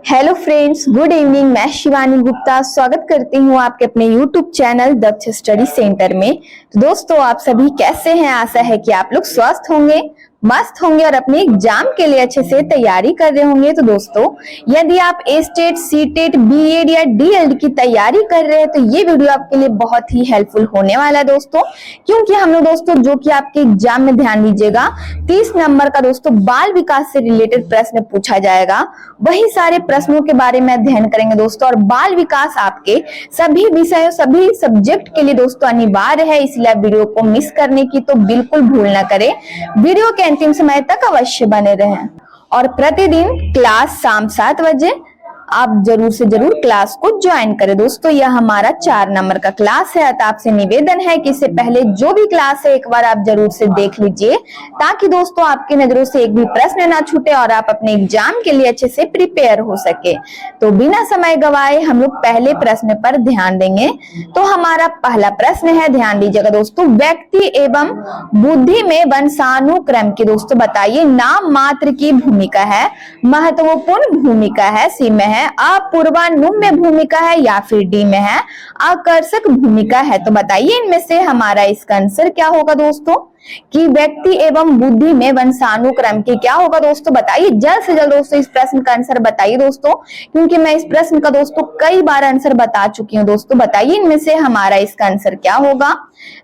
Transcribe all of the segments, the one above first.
Hello friends, good evening. मैं शिवानी गुप्ता स्वागत करती हूँ आपके अपने यूट्यूब चैनल दक्ष स्टडी सेंटर में। तो दोस्तों, आप सभी कैसे हैं? आशा है कि आप लोग स्वस्थ होंगे, मस्त होंगे और अपने एग्जाम के लिए अच्छे से तैयारी कर रहे होंगे। तो दोस्तों, यदि आप एस्टेट, सीटेट, बीएड या डीएलएड की तैयारी कर रहे हैं तो ये वीडियो आपके लिए बहुत ही हेल्पफुल होने वाला है दोस्तों, क्योंकि हम लोग दोस्तों जो कि आपके एग्जाम में ध्यान दीजिएगा 30 नंबर का दोस्तों बाल विकास से रिलेटेड प्रश्न पूछा जाएगा। वही सारे प्रश्नों के बारे में अध्ययन करेंगे दोस्तों। और बाल विकास आपके सभी विषयों, सभी सब्जेक्ट के लिए दोस्तों अनिवार्य है, इसलिए वीडियो को मिस करने की तो बिल्कुल भूल ना करें। वीडियो के अंतिम समय तक अवश्य बने रहें और प्रतिदिन क्लास शाम 7 बजे आप जरूर से जरूर क्लास को ज्वाइन करें दोस्तों। यह हमारा 4 नंबर का क्लास है। तो आपसे निवेदन है कि इससे पहले जो भी क्लास है एक बार आप जरूर से देख लीजिए, ताकि दोस्तों आपकी नजरों से एक भी प्रश्न ना छूटे और आप अपने एग्जाम के लिए अच्छे से प्रिपेयर हो सके। तो बिना समय गवाए हम लोग पहले प्रश्न पर ध्यान देंगे। तो हमारा पहला प्रश्न है, ध्यान दीजिएगा दोस्तों, व्यक्ति एवं बुद्धि में वंशानुक्रम की दोस्तों बताइए नाम मात्र की भूमिका है, महत्वपूर्ण भूमिका है, सी में है, अपूर्वानुमेय भूमिका है या फिर डी में है आकर्षक भूमिका है। तो बताइए इनमें से हमारा इसका आंसर क्या होगा दोस्तों, कि व्यक्ति एवं बुद्धि में वंशानुक्रम की क्या होगा दोस्तों, बताइए जल्द से जल्द दोस्तों इस प्रश्न का आंसर बताइए दोस्तों, क्योंकि मैं इस प्रश्न का दोस्तों कई बार आंसर बता चुकी हूँ दोस्तों। बताइए इनमें से हमारा इसका आंसर क्या होगा।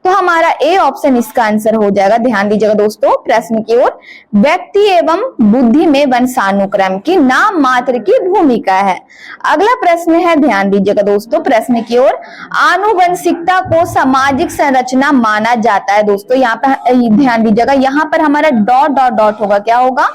तो हमारा ए ऑप्शन इसका आंसर हो जाएगा। ध्यान दीजिएगा दोस्तों प्रश्न की ओर, व्यक्ति एवं बुद्धि में वंशानुक्रम की नाम मात्र की भूमिका है। अगला प्रश्न है, ध्यान दीजिएगा दोस्तों प्रश्न की ओर, आनुवंशिकता को सामाजिक संरचना माना जाता है दोस्तों। यहाँ पर ध्यान दीजिएगा, यहाँ पर हमारा डॉट डॉट डॉट होगा, क्या होगा,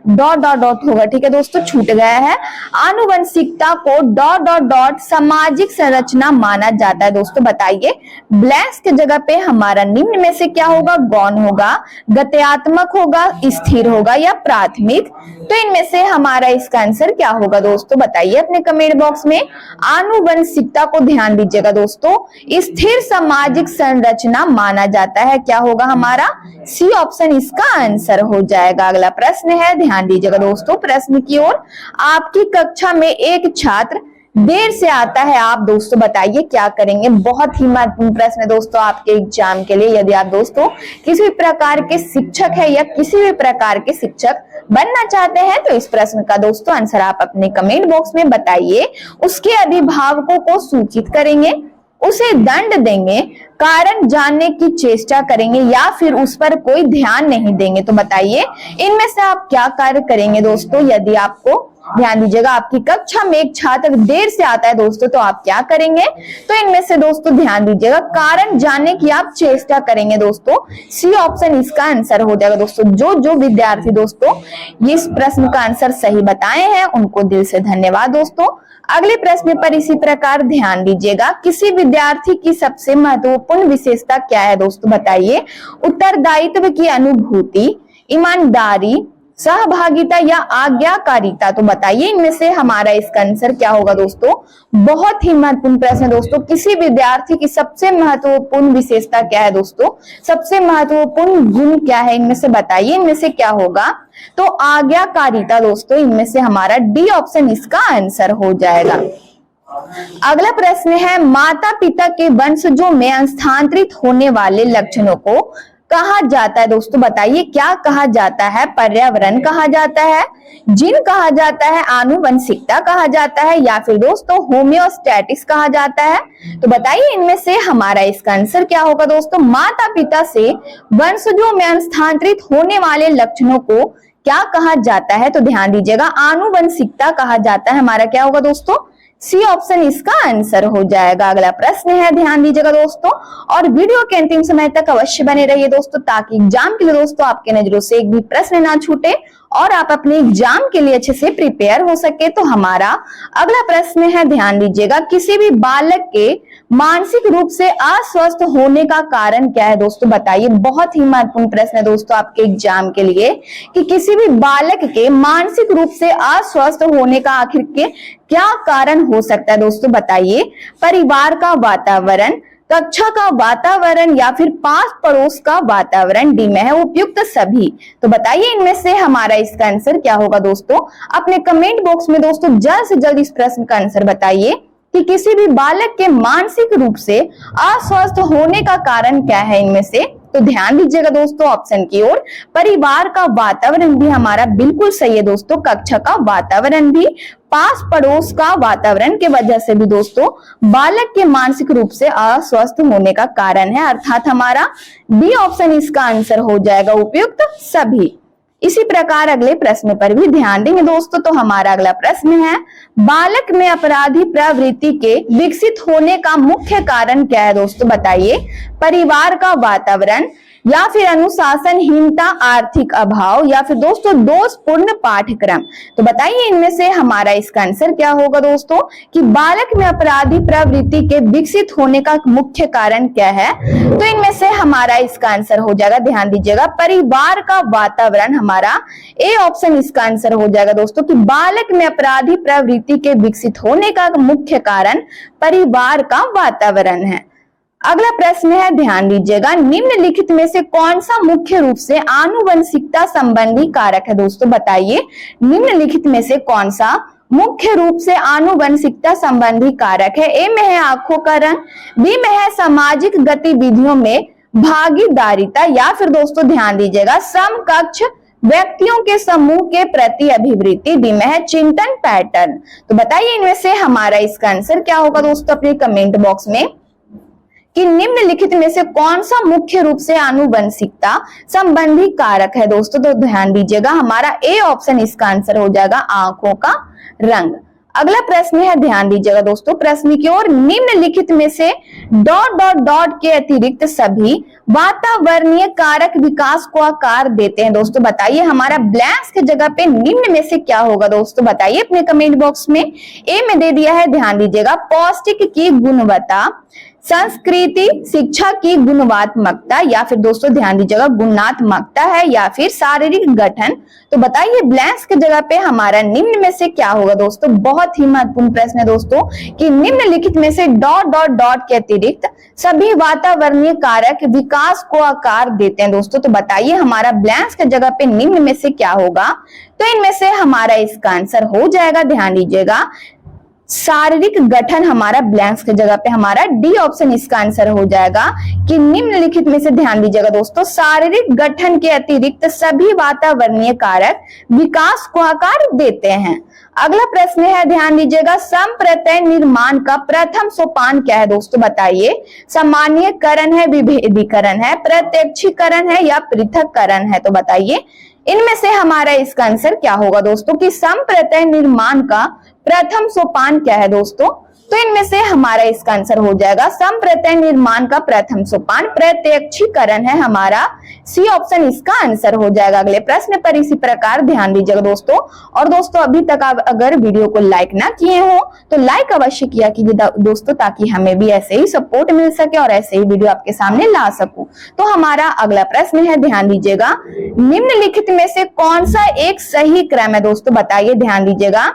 डॉट डॉट डॉट होगा, ठीक है दोस्तों, छूट गया है। आनुवंशिकता को डॉट डॉट डॉट सामाजिक संरचना माना जाता है दोस्तों। बताइए ब्लैंक्स के जगह पे हमारा निम्न में से क्या होगा, गौण होगा, गत्यात्मक होगा, स्थिर होगा या प्राथमिक। तो इनमें से हमारा इसका आंसर क्या होगा दोस्तों, बताइए अपने कमेंट बॉक्स में। आनुवंशिकता को ध्यान दीजिएगा दोस्तों स्थिर सामाजिक संरचना माना जाता है, क्या होगा हमारा, सी ऑप्शन इसका आंसर हो जाएगा। अगला प्रश्न है, ध्यान दीजिएगा दोस्तों प्रश्न की ओर, आपकी कक्षा में एक छात्र देर से आता है, आप दोस्तों बताइए क्या करेंगे। बहुत ही महत्वपूर्ण प्रश्न है दोस्तों आपके एग्जाम के लिए। यदि आप दोस्तों किसी भी प्रकार के शिक्षक है या किसी भी प्रकार के शिक्षक बनना चाहते हैं तो इस प्रश्न का दोस्तों आंसर आप अपने कमेंट बॉक्स में बताइए। उसके अभिभावकों को सूचित करेंगे, उसे दंड देंगे, कारण जानने की चेष्टा करेंगे या फिर उस पर कोई ध्यान नहीं देंगे। तो बताइए इनमें से आप क्या कार्य करेंगे दोस्तों। यदि आपको ध्यान दीजिएगा आपकी कक्षा में एक छात्र देर से आता है दोस्तों तो आप क्या करेंगे। तो इनमें से दोस्तों ध्यान दीजिएगा कारण जानने की आप चेष्टा करेंगे दोस्तों, सी ऑप्शन इसका आंसर हो जाएगा दोस्तों। जो विद्यार्थी दोस्तों इस प्रश्न का आंसर सही बताए हैं उनको दिल से धन्यवाद दोस्तों। अगले प्रश्न पर इसी प्रकार ध्यान दीजिएगा, किसी विद्यार्थी की सबसे महत्वपूर्ण विशेषता क्या है दोस्तों, बताइए। उत्तरदायित्व की अनुभूति, ईमानदारी, सहभागिता या आज्ञाकारिता। तो बताइए इनमें से हमारा इसका आंसर क्या होगा दोस्तों। बहुत ही महत्वपूर्ण प्रश्न है दोस्तों, किसी विद्यार्थी की सबसे महत्वपूर्ण विशेषता क्या है दोस्तों, सबसे महत्वपूर्ण गुण क्या है, इनमें से बताइए इनमें से क्या होगा। तो आज्ञाकारिता दोस्तों, इनमें से हमारा डी ऑप्शन इसका आंसर हो जाएगा। अगला प्रश्न है, माता पिता के वंशजों में स्थानांतरित होने वाले लक्षणों को कहा जाता है दोस्तों। बताइए क्या कहा जाता है, पर्यावरण कहा जाता है, जीन कहा जाता है, आनुवंशिकता कहा जाता है या फिर दोस्तों होम्योस्टैटिक्स कहा जाता है। तो बताइए इनमें से हमारा इसका आंसर क्या होगा दोस्तों। माता पिता से वंशजों में स्थानांतरित होने वाले लक्षणों को क्या कहा जाता है। तो ध्यान दीजिएगा आनुवंशिकता कहा जाता है, हमारा क्या होगा दोस्तों, सी ऑप्शन इसका आंसर हो जाएगा। अगला प्रश्न है, ध्यान दीजिएगा दोस्तों और वीडियो के अंतिम समय तक अवश्य बने रहिए दोस्तों, ताकि एग्जाम के लिए दोस्तों आपके नजरों से एक भी प्रश्न ना छूटे और आप अपने एग्जाम के लिए अच्छे से प्रिपेयर हो सके। तो हमारा अगला प्रश्न है, ध्यान दीजिएगा, किसी भी बालक के मानसिक रूप से अस्वस्थ होने का कारण क्या है दोस्तों। बताइए बहुत ही महत्वपूर्ण प्रश्न है दोस्तों आपके एग्जाम के लिए, कि किसी भी बालक के मानसिक रूप से अस्वस्थ होने का आखिर के क्या कारण हो सकता है दोस्तों। बताइए परिवार का वातावरण, कक्षा का वातावरण या फिर पास पड़ोस का वातावरण। डी में है उपयुक्त सभी। तो बताइए इनमें से हमारा इसका आंसर क्या होगा दोस्तों। अपने कमेंट बॉक्स में दोस्तों जल्द से जल्द इस प्रश्न का आंसर बताइए कि किसी भी बालक के मानसिक रूप से अस्वस्थ होने का कारण क्या है इनमें से। तो ध्यान दीजिएगा दोस्तों ऑप्शन की ओर। परिवार का वातावरण भी हमारा बिल्कुल सही है दोस्तों। कक्षा का वातावरण भी, पास पड़ोस का वातावरण के वजह से भी दोस्तों बालक के मानसिक रूप से अस्वस्थ होने का कारण है, अर्थात हमारा डी ऑप्शन इसका आंसर हो जाएगा उपयुक्त सभी। इसी प्रकार अगले प्रश्न पर भी ध्यान देंगे दोस्तों। तो हमारा अगला प्रश्न है, बालक में अपराधी प्रवृत्ति के विकसित होने का मुख्य कारण क्या है दोस्तों बताइए। परिवार का वातावरण या फिर अनुशासनहीनता, आर्थिक अभाव या फिर दोस्तों दोषपूर्ण पाठ्यक्रम। तो बताइए इनमें से हमारा इसका आंसर क्या होगा दोस्तों कि बालक में अपराधी प्रवृत्ति के विकसित होने का मुख्य कारण क्या है। तो इनमें से हमारा इसका आंसर हो जाएगा, ध्यान दीजिएगा, परिवार का वातावरण। हमारा ए ऑप्शन इसका आंसर हो जाएगा दोस्तों कि बालक में अपराधी प्रवृत्ति के विकसित होने का मुख्य कारण परिवार का वातावरण है। अगला प्रश्न है, ध्यान दीजिएगा, निम्नलिखित में से कौन सा मुख्य रूप से आनुवंशिकता संबंधी कारक है दोस्तों बताइए। निम्नलिखित में से कौन सा मुख्य रूप से आनुवंशिकता संबंधी कारक है। ए में है आंखों का रंग, बी में है सामाजिक गतिविधियों में भागीदारिता या फिर दोस्तों ध्यान दीजिएगा समकक्ष व्यक्तियों के समूह के प्रति अभिवृत्ति, डी में है चिंतन पैटर्न। तो बताइए इनमें से हमारा इसका आंसर क्या होगा दोस्तों अपने कमेंट बॉक्स में कि निम्नलिखित में से कौन सा मुख्य रूप से आनुवंशिकता संबंधी कारक है दोस्तों। तो ध्यान दीजिएगा हमारा ए ऑप्शन इसका आंसर हो जाएगा आंखों का रंग। अगला प्रश्न है, ध्यान दीजिएगा दोस्तों प्रश्न की ओर, निम्नलिखित में से डॉट डॉट डॉट के अतिरिक्त सभी वातावरणीय कारक विकास को आकार देते हैं दोस्तों बताइए। हमारा ब्लैंक्स के जगह पे निम्न में से क्या होगा दोस्तों बताइए अपने कमेंट बॉक्स में। ए में दे दिया है, ध्यान दीजिएगा, पौष्टिक की गुणवत्ता, संस्कृति, शिक्षा की गुणात्मकता या फिर दोस्तों ध्यान दीजिएगा गुणात्मकता है या फिर शारीरिक गठन। तो बताइए ब्लैंक्स के जगह पे हमारा निम्न में से क्या होगा दोस्तों। बहुत ही महत्वपूर्ण प्रश्न है दोस्तों कि निम्नलिखित में से डॉट डॉट डॉट के अतिरिक्त सभी वातावरणीय कारक विकास को आकार देते हैं दोस्तों। तो बताइए हमारा ब्लैंक्स के जगह पे निम्न में से क्या होगा। तो इनमें से हमारा इसका आंसर हो जाएगा, ध्यान दीजिएगा, शारीरिक गठन। हमारा ब्लैंक्स के जगह पे हमारा डी ऑप्शन इसका आंसर हो जाएगा कि निम्नलिखित में से ध्यान दीजिएगा दोस्तों शारीरिक गठन के अतिरिक्त सभी वातावरणीय कारक विकास को आकार देते हैं। अगला प्रश्न है, ध्यान दीजिएगा, संप्रत्यय निर्माण का प्रथम सोपान क्या है दोस्तों बताइए। सामान्यकरण है, विभेदीकरण है, प्रत्यक्षीकरण है या पृथक्करण है। तो बताइए इनमें से हमारा इसका आंसर क्या होगा दोस्तों कि संप्रत्यय निर्माण का प्रथम सोपान क्या है दोस्तों। तो इनमें से हमारा इसका आंसर हो जाएगा संप्रत्यय निर्माण का प्रथम सोपान प्रत्यक्षीकरण है। हमारा सी ऑप्शन इसका आंसर हो जाएगा अगले प्रश्न पर। इसी प्रकार ध्यान दीजिएगा दोस्तों। और दोस्तों अभी तक आप अगर वीडियो को लाइक ना किए हो तो लाइक अवश्य किया कीजिए दोस्तों, ताकि हमें भी ऐसे ही सपोर्ट मिल सके और ऐसे ही वीडियो आपके सामने ला सकूं। तो हमारा अगला प्रश्न है, ध्यान दीजिएगा, निम्नलिखित में से कौन सा एक सही क्रम है दोस्तों बताइए। ध्यान दीजिएगा,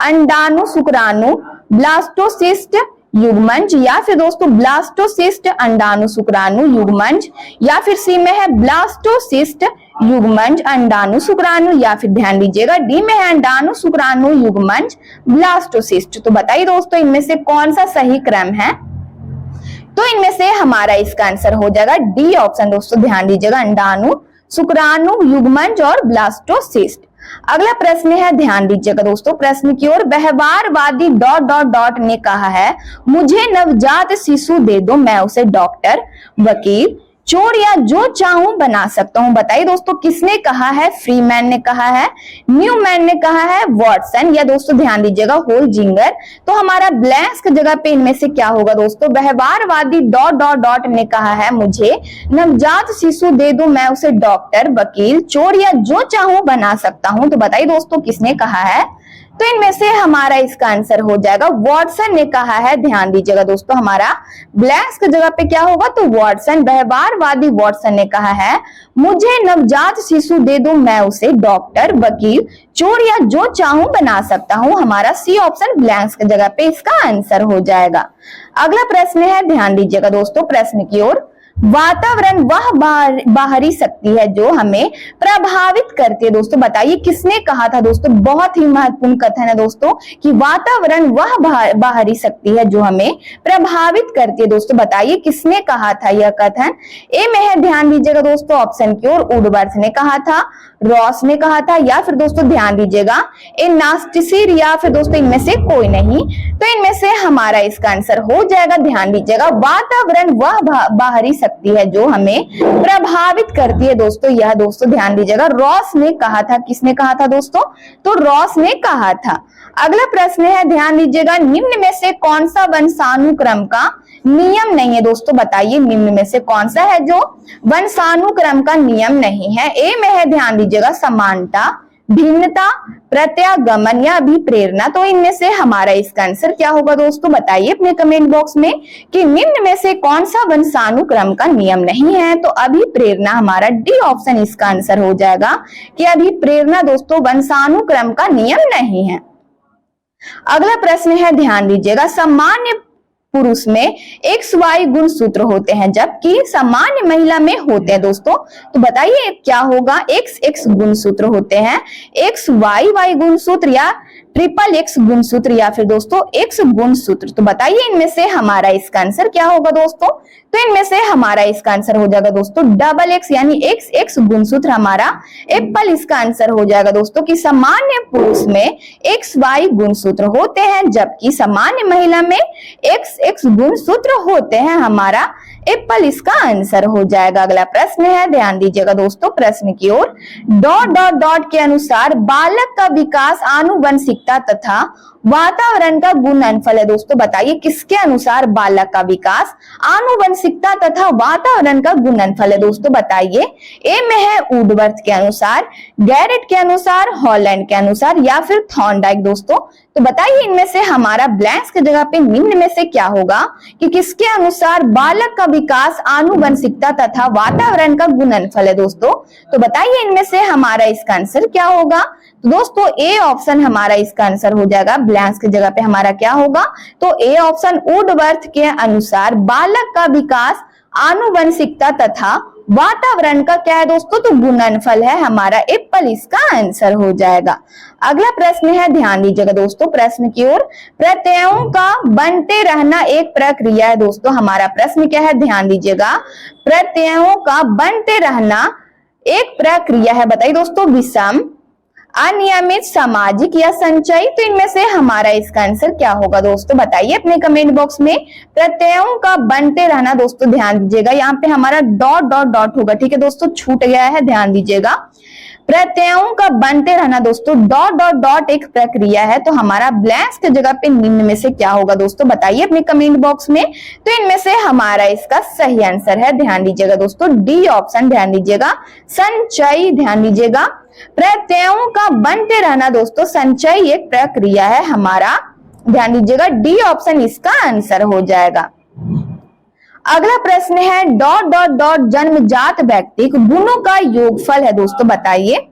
अंडाणु शुक्राणु ब्लास्टोसिस्ट युग्मंज या फिर दोस्तों ब्लास्टोसिस्ट अंडाणु शुक्राणु युग्मंज या फिर सी में है ब्लास्टोसिस्ट युग्मंज अंडाणु शुक्राणु या फिर ध्यान दीजिएगा डी में है अंडाणु शुक्राणु युग्मंज ब्लास्टोसिस्ट। तो बताइए दोस्तों इनमें से कौन सा सही क्रम है। तो इनमें से हमारा इसका आंसर हो जाएगा डी ऑप्शन दोस्तों, ध्यान दीजिएगा, अंडाणु शुक्राणु युग्मंज और ब्लास्टोसिस्ट। अगला प्रश्न है, ध्यान दीजिएगा दोस्तों प्रश्न की ओर, व्यवहारवादी डॉट डॉट डॉट ने कहा है, मुझे नवजात शिशु दे दो, मैं उसे डॉक्टर, वकील, चोर या जो चाहूं बना सकता हूं। बताइए दोस्तों किसने कहा है। फ्रीमैन ने कहा है, न्यूमैन ने कहा है, वॉटसन या दोस्तों ध्यान दीजिएगा होलजिंगर। तो हमारा ब्लैंक्स की जगह पे इनमें से क्या होगा दोस्तों। व्यवहारवादी डॉट डॉट डॉट ने कहा है, मुझे नवजात शिशु दे दो, मैं उसे डॉक्टर, वकील, चोर या जो चाहूं बना सकता हूं। तो बताइए दोस्तों किसने कहा है। तो इनमें से हमारा इसका आंसर हो जाएगा वॉटसन ने कहा है। ध्यान दीजिएगा दोस्तों, हमारा ब्लैंक्स की जगह पे क्या होगा, तो वॉटसन, व्यवहारवादी वॉटसन ने कहा है मुझे नवजात शिशु दे दो, मैं उसे डॉक्टर, वकील, चोर या जो चाहूं बना सकता हूं। हमारा सी ऑप्शन ब्लैंक्स की जगह पे इसका आंसर हो जाएगा। अगला प्रश्न है, ध्यान दीजिएगा दोस्तों प्रश्न की ओर। वातावरण वह बाहरी शक्ति है जो हमें प्रभावित करती है। दोस्तों बताइए किसने कहा था। दोस्तों बहुत ही महत्वपूर्ण कथन है दोस्तों कि वातावरण वह बाहरी शक्ति है जो हमें प्रभावित करती है। दोस्तों बताइए किसने कहा था यह कथन। ए में है, ध्यान दीजिएगा दोस्तों ऑप्शन की ओर, वुडवर्थ ने कहा था, रॉस ने कहा था, या फिर दोस्तों ध्यान दीजिएगा ए नास्टिसिर, या फिर दोस्तों इनमें से कोई नहीं। तो इनमें से हमारा इसका आंसर हो जाएगा, ध्यान दीजिएगा, वातावरण वह बाहरी शक्ति है जो हमें प्रभावित करती है। दोस्तों यह दोस्तों ध्यान दीजिएगा रॉस ने कहा था। किसने कहा था दोस्तों, तो रॉस ने कहा था। अगला प्रश्न है, ध्यान दीजिएगा, निम्न में से कौन सा वंशानुक्रम का नियम नहीं है। दोस्तों बताइए निम्न में से कौन सा है जो वंशानुक्रम का नियम नहीं है। ए में है, ध्यान दीजिएगा, समानता, भिन्नता, प्रत्यागमन या अभिप्रेरणा। तो इनमें से हमारा इसका आंसर क्या होगा दोस्तों, बताइए अपने कमेंट बॉक्स में कि निम्न में से कौन सा वंशानुक्रम का नियम नहीं है। तो अभिप्रेरणा, हमारा डी ऑप्शन इसका आंसर हो जाएगा कि अभिप्रेरणा दोस्तों वंशानुक्रम का नियम नहीं है। अगला प्रश्न है, ध्यान दीजिएगा, सामान्य पुरुष में XY गुण सूत्र होते हैं जबकि सामान्य महिला में होते हैं। दोस्तों तो बताइए क्या होगा, XX गुण सूत्र होते हैं, XY गुण सूत्र या XXX गुण सूत्र या फिर दोस्तों X गुण सूत्र। तो बताइए इनमें से हमारा इसका आंसर क्या होगा दोस्तों। तो इनमें से हमारा इसका आंसर हो जाएगा दोस्तों XX यानी XX गुण सूत्र हमारा एप्पल इसका आंसर हो जाएगा दोस्तों कि सामान्य पुरुष में XY गुण सूत्र होते हैं जबकि सामान्य महिला में XX गुण सूत्र होते हैं। हमारा एप्पल इसका आंसर हो जाएगा। अगला प्रश्न है, ध्यान दीजिएगा दोस्तों प्रश्न की ओर। डॉट डॉट डॉट के अनुसार बालक का विकास आनुवंशिकता तथा वातावरण का गुणनफल है। दोस्तों बताइए किसके अनुसार बालक का विकास आनुवंशिकता तथा वातावरण का गुणनफल है। दोस्तों बताइए ए में है वुडवर्थ के अनुसार, गैरेट के अनुसार, हॉलैंड के अनुसार या फिर थॉर्नडाइक। दोस्तों तो बताइए इनमें से हमारा ब्लैंक्स की जगह पे निम्न में से क्या होगा कि किसके अनुसार बालक का विकास आनुवंशिकता तथा वातावरण का गुणनफल है। दोस्तों तो बताइए इनमें से हमारा इसका आंसर क्या होगा। तो दोस्तों ए ऑप्शन हमारा इसका आंसर हो जाएगा। ब्लैंक्स की जगह पे हमारा क्या होगा, तो ए ऑप्शन वुडवर्थ के अनुसार बालक का विकास आनुवंशिकता तथा वातावरण का क्या है दोस्तों, तो गुणनफल है। हमारा एप्पल इसका आंसर हो जाएगा। अगला प्रश्न है, ध्यान दीजिएगा दोस्तों प्रश्न की ओर। प्रत्ययों का बनते रहना एक प्रक्रिया है। दोस्तों हमारा प्रश्न क्या है, ध्यान दीजिएगा, प्रत्ययों का बनते रहना एक प्रक्रिया है। बताइए दोस्तों विषम, अनियमित, सामाजिक या संचयी। तो इनमें से हमारा इसका आंसर क्या होगा दोस्तों, बताइए अपने कमेंट बॉक्स में। प्रत्ययों का बनते रहना दोस्तों ध्यान दीजिएगा, यहाँ पे हमारा डॉट डॉट डॉट होगा, ठीक है दोस्तों, छूट गया है, ध्यान दीजिएगा। प्रत्ययों का बनते रहना दोस्तों डॉट डॉट डॉट एक प्रक्रिया है। तो हमारा ब्लैंक्स की जगह पे निम्न में से क्या होगा दोस्तों, बताइए अपने कमेंट बॉक्स में। तो इनमें से हमारा इसका सही आंसर है, ध्यान दीजिएगा दोस्तों, डी ऑप्शन, ध्यान दीजिएगा, संचयी। ध्यान दीजिएगा प्रत्ययों का बनते रहना दोस्तों संचयी एक प्रक्रिया है। हमारा ध्यान दीजिएगा डी ऑप्शन इसका आंसर हो जाएगा। अगला प्रश्न है, डॉट डॉट डॉट जन्मजात व्यक्तिक गुणों का योगफल है। दोस्तों बताइए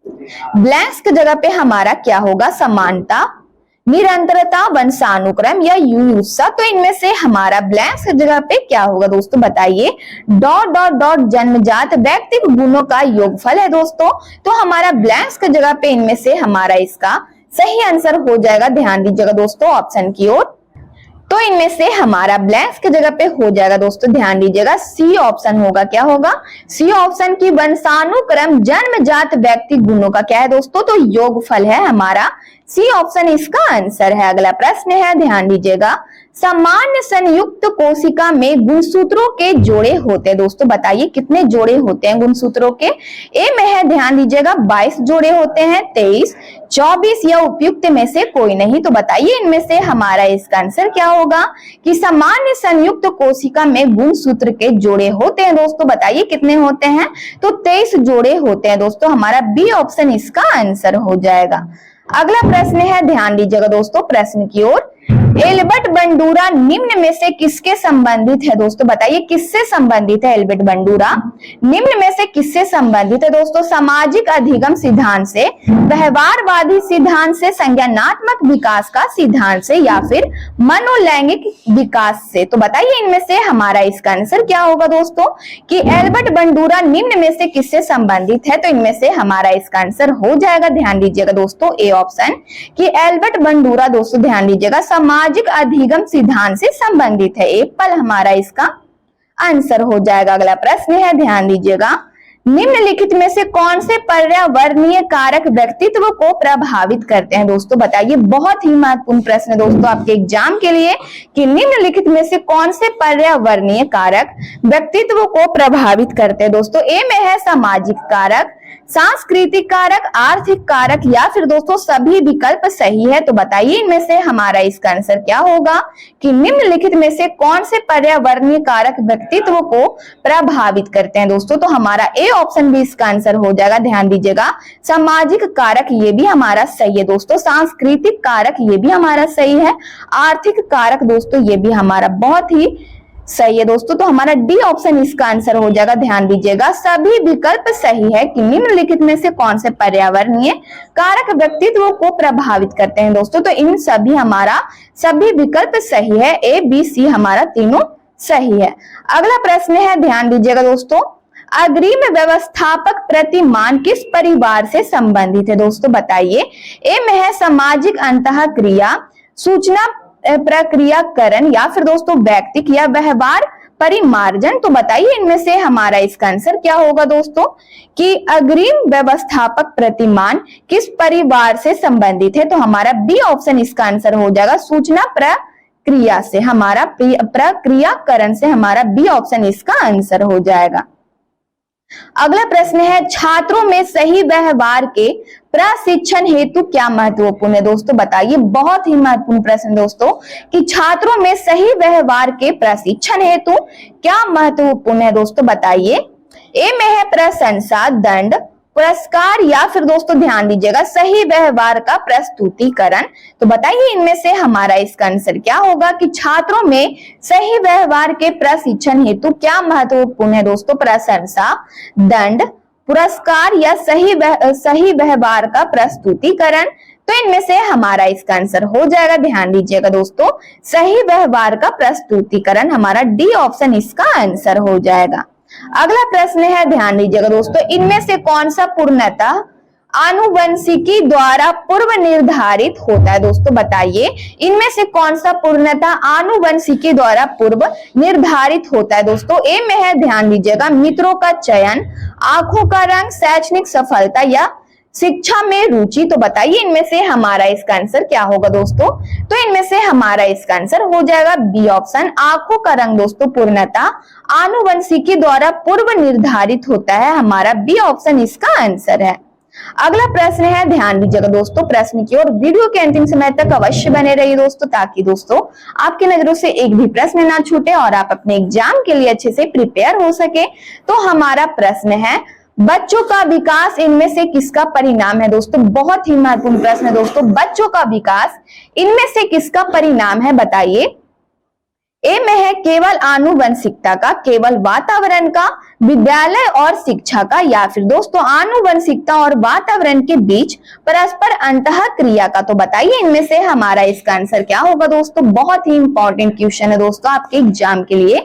ब्लैंक्स की जगह पे हमारा क्या होगा, समानता, निरंतरता, वंशानुक्रम या युयुत्सा। तो इनमें से हमारा ब्लैंक्स की जगह पे क्या होगा दोस्तों, बताइए डॉट डॉट डॉट जन्मजात व्यक्तिक गुणों का योगफल है। दोस्तों तो हमारा ब्लैंक्स की जगह पे इनमें से हमारा इसका सही आंसर हो जाएगा। ध्यान दीजिएगा दोस्तों ऑप्शन की ओर। तो इनमें से हमारा ब्लैंक्स की जगह पे हो जाएगा दोस्तों, ध्यान दीजिएगा, सी ऑप्शन होगा। क्या होगा, सी ऑप्शन की वंशानुक्रम जन्मजात व्यक्ति गुणों का क्या है दोस्तों, तो योगफल है। हमारा सी ऑप्शन इसका आंसर है। अगला प्रश्न है, ध्यान दीजिएगा, सामान्य संयुक्त कोशिका में गुणसूत्रों के जोड़े होते हैं। दोस्तों बताइए कितने जोड़े होते हैं गुणसूत्रों के। ए में है, ध्यान दीजिएगा, 22 जोड़े होते हैं, 23, 24 या उपयुक्त में से कोई नहीं। तो बताइए इनमें से हमारा इसका आंसर क्या होगा कि सामान्य संयुक्त कोशिका में गुणसूत्र के जोड़े होते हैं। दोस्तों बताइए कितने होते हैं, तो 23 जोड़े होते हैं। दोस्तों हमारा बी ऑप्शन इसका आंसर हो जाएगा। अगला प्रश्न है, ध्यान दीजिएगा दोस्तों प्रश्न की ओर। एल्बर्ट बंडूरा निम्न में से किसके संबंधित है दोस्तों? बताइए किससे संबंधित है एल्बर्ट बंडूरा? निम्न में से किससे संबंधित है दोस्तों? सामाजिक अधिगम सिद्धांत से, व्यवहारवादी सिद्धांत से, संज्ञानात्मक विकास का सिद्धांत से, या फिर मनोलैंगिक विकास से? तो बताइए इनमें से हमारा इसका आंसर क्या होगा दोस्तों? कि एल्बर्ट बंडूरा निम्न में से किससे संबंधित है? तो इनमें से हमारा इसका आंसर हो जाएगा, ध्यान दीजिएगा दोस्तों, ए ऑप्शन, कि एल्बर्ट बंडूरा दोस्तों ध्यान दीजिएगा सामाजिक अधिगम सिद्धांत से संबंधित है। एप्पल हमारा इसका आंसर हो जाएगा। अगला प्रश्न है, ध्यान दीजिएगा, निम्नलिखित में से कौन से पर्यावरणीय कारक व्यक्तित्व को प्रभावित करते हैं दोस्तों? बताइए, बहुत ही महत्वपूर्ण प्रश्न है दोस्तों आपके एग्जाम के लिए, कि निम्नलिखित में से कौन से पर्यावरणीय कारक व्यक्तित्व को प्रभावित करते हैं दोस्तों? ए में है सामाजिक कारक, सांस्कृतिक कारक, आर्थिक कारक, या फिर दोस्तों सभी विकल्प सही है। तो बताइए इनमें से हमारा इसका आंसर क्या होगा? कि निम्नलिखित में से कौन से पर्यावरणीय कारक व्यक्तित्व को प्रभावित करते हैं दोस्तों? तो हमारा ए ऑप्शन भी इसका आंसर हो जाएगा। ध्यान दीजिएगा, सामाजिक कारक ये भी हमारा सही है दोस्तों, सांस्कृतिक कारक ये भी हमारा सही है, आर्थिक कारक दोस्तों ये भी हमारा बहुत ही सही है दोस्तों। तो हमारा डी ऑप्शन इसका आंसर हो जाएगा। ध्यान दीजिएगा, सभी विकल्प सही है कि निम्नलिखित में से कौन से पर्यावरणीय कारक व्यक्तित्व को प्रभावित करते हैं दोस्तों? तो इन सभी विकल्प सही है, ए बी सी हमारा तीनों सही है। अगला प्रश्न है, ध्यान दीजिएगा दोस्तों, अग्रिम व्यवस्थापक प्रतिमान किस परिवार से संबंधित है दोस्तों? बताइए, ए में है सामाजिक अंतःक्रिया, सूचना प्रक्रियाकरण, या फिर दोस्तों व्यक्तिक या व्यवहार परिमार्जन। तो बताइए इनमें से हमारा इसका आंसर क्या होगा दोस्तों? कि अग्रिम व्यवस्थापक प्रतिमान किस परिवार से संबंधित है? तो हमारा बी ऑप्शन इसका आंसर हो जाएगा, सूचना प्रक्रिया से, हमारा प्रक्रियाकरण से हमारा बी ऑप्शन इसका आंसर हो जाएगा। अगला प्रश्न है, छात्रों में सही व्यवहार के प्रशिक्षण हेतु क्या महत्वपूर्ण है दोस्तों? बताइए, बहुत ही महत्वपूर्ण प्रश्न दोस्तों, कि छात्रों में सही व्यवहार के प्रशिक्षण हेतु क्या महत्वपूर्ण है दोस्तों? बताइए, ए में है प्रशंसा, दंड, पुरस्कार, या फिर दोस्तों ध्यान दीजिएगा सही व्यवहार का प्रस्तुतिकरण। तो बताइए इनमें से हमारा इसका आंसर क्या होगा? कि छात्रों में सही व्यवहार के प्रशिक्षण हेतु क्या महत्वपूर्ण है दोस्तों? प्रशंसा, दंड, पुरस्कार, या सही व्यवहार का प्रस्तुतिकरण। तो इनमें से हमारा इसका आंसर हो जाएगा, ध्यान दीजिएगा दोस्तों, सही व्यवहार का प्रस्तुतिकरण, हमारा डी ऑप्शन इसका आंसर हो जाएगा। अगला प्रश्न है, ध्यान दीजिएगा दोस्तों, इनमें से कौन सा पूर्णतः आनुवंशिकी द्वारा पूर्व निर्धारित होता है दोस्तों? बताइए, इनमें से कौन सा पूर्णतः आनुवंशिकी द्वारा पूर्व निर्धारित होता है दोस्तों? ए में है, ध्यान दीजिएगा, मित्रों का चयन, आंखों का रंग, शैक्षणिक सफलता, या शिक्षा में रुचि। तो बताइए इनमें से हमारा इसका आंसर क्या होगा दोस्तों? तो इनमें से हमारा इसका आंसर हो जाएगा बी ऑप्शन, आंखों का रंग दोस्तों पूर्णतः आनुवंशिकी द्वारा पूर्व निर्धारित होता है, हमारा बी ऑप्शन इसका आंसर है। अगला प्रश्न है, ध्यान दीजिएगा दोस्तों प्रश्न की ओर, वीडियो के अंतिम समय तक अवश्य बने रहिए दोस्तों, ताकि दोस्तों आपकी नजरों से एक भी प्रश्न ना छूटे और आप अपने एग्जाम के लिए अच्छे से प्रिपेयर हो सके। तो हमारा प्रश्न है, बच्चों का विकास इनमें से किसका परिणाम है दोस्तों? बहुत ही महत्वपूर्ण प्रश्न है दोस्तों, बच्चों का विकास इनमें से किसका परिणाम है? बताइए, ए में है केवल आनुवंशिकता का, केवल वातावरण का, विद्यालय और शिक्षा का, या फिर दोस्तों आनुवंशिकता और वातावरण के बीच परस्पर अंतःक्रिया का। तो बताइए इनमें से हमारा इसका आंसर क्या होगा दोस्तों? बहुत ही इंपॉर्टेंट क्वेश्चन है दोस्तों आपके एग्जाम के लिए।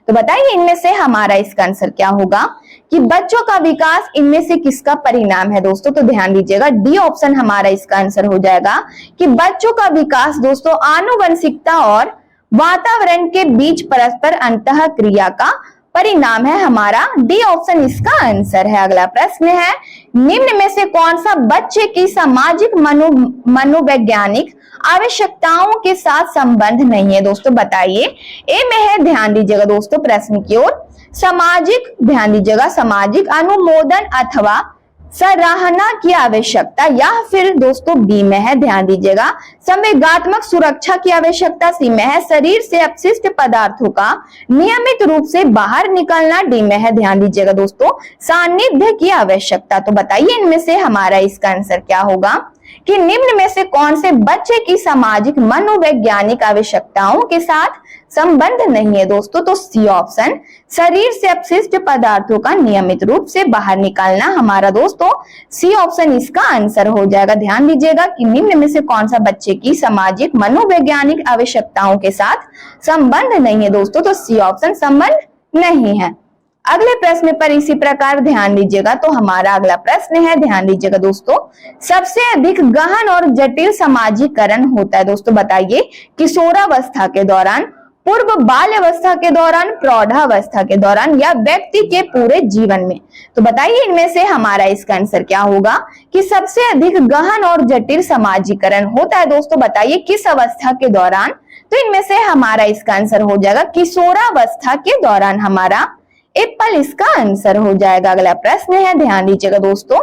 तो बताइए इनमें से हमारा इसका आंसर क्या होगा? कि बच्चों का विकास इनमें से किसका परिणाम है दोस्तों? तो ध्यान दीजिएगा, डी ऑप्शन हमारा इसका आंसर हो जाएगा, कि बच्चों का विकास दोस्तों आनुवंशिकता और वातावरण के बीच परस्पर अंतःक्रिया का परिणाम है, हमारा डी ऑप्शन इसका आंसर है। अगला प्रश्न है, निम्न में से कौन सा बच्चे की सामाजिक मनोवैज्ञानिक आवश्यकताओं के साथ संबंध नहीं है दोस्तों? बताइए, ए में है, ध्यान दीजिएगा दोस्तों प्रश्न की ओर, सामाजिक, ध्यान दीजिएगा सामाजिक अनुमोदन अथवा सराहना की आवश्यकता, या फिर दोस्तों बी में है, ध्यान दीजिएगा संवेगात्मक सुरक्षा की आवश्यकता, सी में है शरीर से अपशिष्ट पदार्थों का नियमित रूप से बाहर निकलना, डी में है, ध्यान दीजिएगा दोस्तों सानिध्य की आवश्यकता। तो बताइए इनमें से हमारा इसका आंसर क्या होगा? कि निम्न में से कौन से बच्चे की सामाजिक मनोवैज्ञानिक आवश्यकताओं के साथ संबंध नहीं है दोस्तों। तो सी ऑप्शन, शरीर से अपशिष्ट पदार्थों का नियमित रूप से बाहर निकालना हमारा दोस्तों सी ऑप्शन इसका आंसर हो जाएगा। ध्यान दीजिएगा कि निम्न में से कौन सा बच्चे की सामाजिक मनोवैज्ञानिक आवश्यकताओं के साथ संबंध नहीं है दोस्तों। तो सी ऑप्शन संबंध नहीं है। अगले प्रश्न पर इसी प्रकार ध्यान दीजिएगा। तो हमारा अगला प्रश्न है, ध्यान दीजिएगा दोस्तों, सबसे अधिक गहन और जटिल समाजीकरण होता है दोस्तों, बताइए किशोरावस्था के दौरान, पूर्व बाल्यावस्था के दौरान, प्रौढ़ावस्था के दौरान या व्यक्ति के पूरे जीवन में। तो बताइए इनमें से हमारा इसका आंसर क्या होगा कि सबसे अधिक गहन और जटिल समाजीकरण होता है दोस्तों, बताइए किस अवस्था के दौरान। तो इनमें से हमारा इसका आंसर हो जाएगा किशोरावस्था के दौरान, हमारा एप्पल इसका आंसर हो जाएगा। अगला प्रश्न है, ध्यान दीजिएगा दोस्तों,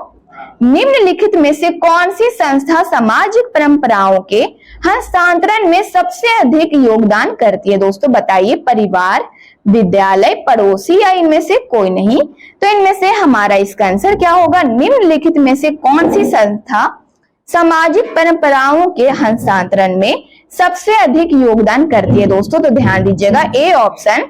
निम्नलिखित में से कौन सी संस्था सामाजिक परंपराओं के हस्तांतरण में सबसे अधिक योगदान करती है दोस्तों, बताइए परिवार, विद्यालय, पड़ोसी या इनमें से कोई नहीं। तो इनमें से हमारा इसका आंसर क्या होगा, निम्नलिखित में से कौन सी संस्था सामाजिक परंपराओं के हस्तांतरण में सबसे अधिक योगदान करती है दोस्तों। तो ध्यान दीजिएगा ए ऑप्शन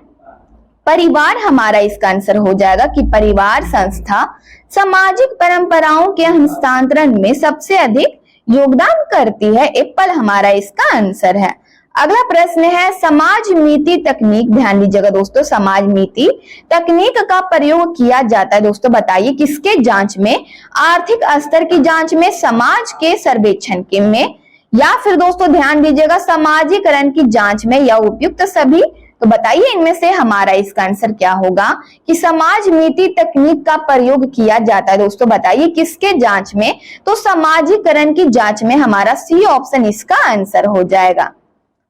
परिवार हमारा इसका आंसर हो जाएगा कि परिवार संस्था सामाजिक परंपराओं के हस्तांतरण में सबसे अधिक योगदान करती है, एप्पल हमारा इसका आंसर है। अगला प्रश्न है समाज नीति तकनीक, ध्यान दीजिएगा दोस्तों, समाज नीति तकनीक का प्रयोग किया जाता है दोस्तों, बताइए किसके जांच में, आर्थिक स्तर की जांच में, समाज के सर्वेक्षण के में, या फिर दोस्तों ध्यान दीजिएगा समाजीकरण की जांच में, या उपयुक्त सभी। तो बताइए इनमें से हमारा इसका आंसर क्या होगा कि समाज नीति तकनीक का प्रयोग किया जाता है दोस्तों, बताइए किसके जांच में। तो समाजीकरण की जांच में हमारा सी ऑप्शन इसका आंसर हो जाएगा।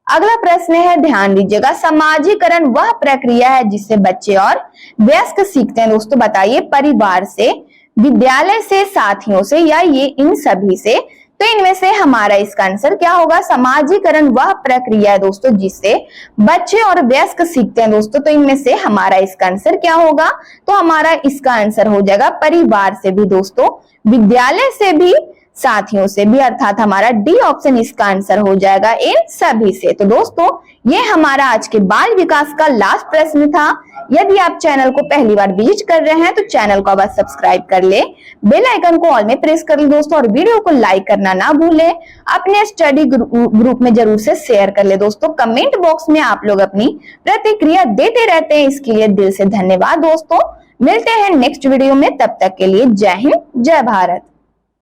अगला प्रश्न है, ध्यान दीजिएगा, समाजीकरण वह प्रक्रिया है जिससे बच्चे और वयस्क सीखते हैं दोस्तों, बताइए परिवार से, विद्यालय से, साथियों से या ये इन सभी से। तो इनमें से हमारा इसका आंसर क्या होगा, समाजीकरण वह प्रक्रिया है दोस्तों जिससे बच्चे और वयस्क सीखते हैं दोस्तों। तो इनमें से हमारा इसका आंसर क्या होगा, तो हमारा इसका आंसर हो जाएगा परिवार से भी दोस्तों, विद्यालय से भी, साथियों से भी, अर्थात हमारा डी ऑप्शन इसका आंसर हो जाएगा इन सभी से। तो दोस्तों ये हमारा आज के बाल विकास का लास्ट प्रश्न था। यदि आप चैनल को पहली बार विजिट कर रहे हैं तो चैनल को बस सब्सक्राइब कर ले, बेल आइकन को ऑल में प्रेस कर ले दोस्तों, और वीडियो को लाइक करना ना भूले, अपने स्टडी ग्रुप में जरूर से शेयर कर ले दोस्तों। कमेंट बॉक्स में आप लोग अपनी प्रतिक्रिया देते रहते हैं, इसके लिए दिल से धन्यवाद दोस्तों। मिलते हैं नेक्स्ट वीडियो में, तब तक के लिए जय हिंद, जय भारत।